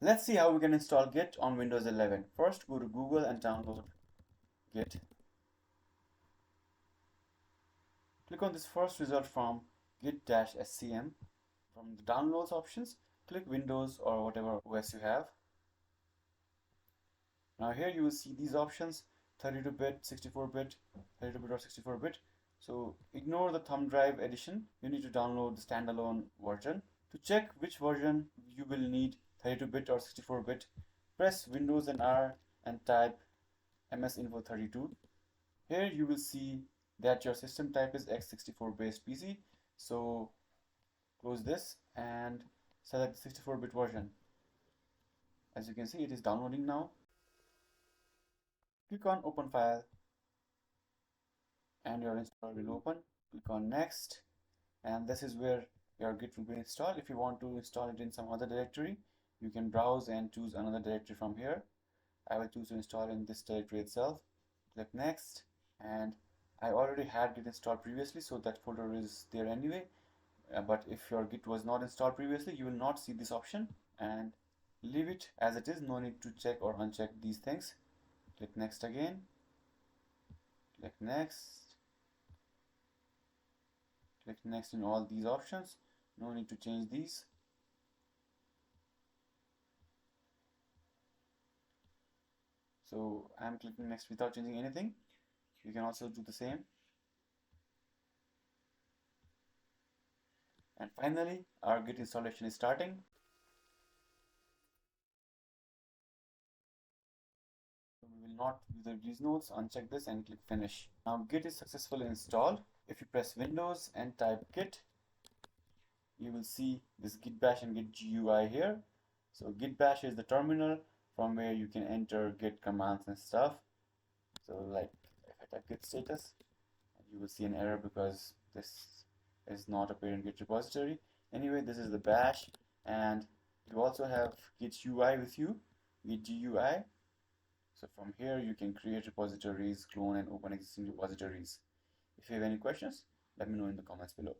Let's see how we can install Git on Windows 11. First, go to Google and download Git. Click on this first result from git-scm. From the downloads options, click Windows or whatever OS you have. Now here you will see these options: 32-bit, 64-bit, 32-bit or 64-bit. So ignore the thumb drive edition. You need to download the standalone version. To check which version you will need, 32-bit or 64-bit, press Windows and R and type msinfo32. Here you will see that your system type is x64 based PC. So close this and select the 64-bit version. As you can see, it is downloading now. Click on Open File and your installer will open. Click on Next, and this is where your Git will be installed. If you want to install it in some other directory, you can browse and choose another directory from here. I will choose to install in this directory itself. Click Next, and I already had Git installed previously, so that folder is there anyway. But if your Git was not installed previously, you will not see this option, and leave it as it is. No need to check or uncheck these things. Click Next again. Click Next. Click Next in all these options. No need to change these. So I'm clicking Next without changing anything. You can also do the same. And finally, our Git installation is starting. So we will not use these nodes. Uncheck this and click Finish. Now Git is successfully installed. If you press Windows and type Git, you will see this Git Bash and Git GUI here. So Git Bash is the terminal from where you can enter Git commands and stuff. So like if I type Git status, you will see an error because this is not a parent Git repository. Anyway, this is the bash, and you also have Git UI with you, Git GUI. So from here you can create repositories, clone and open existing repositories. If you have any questions, let me know in the comments below.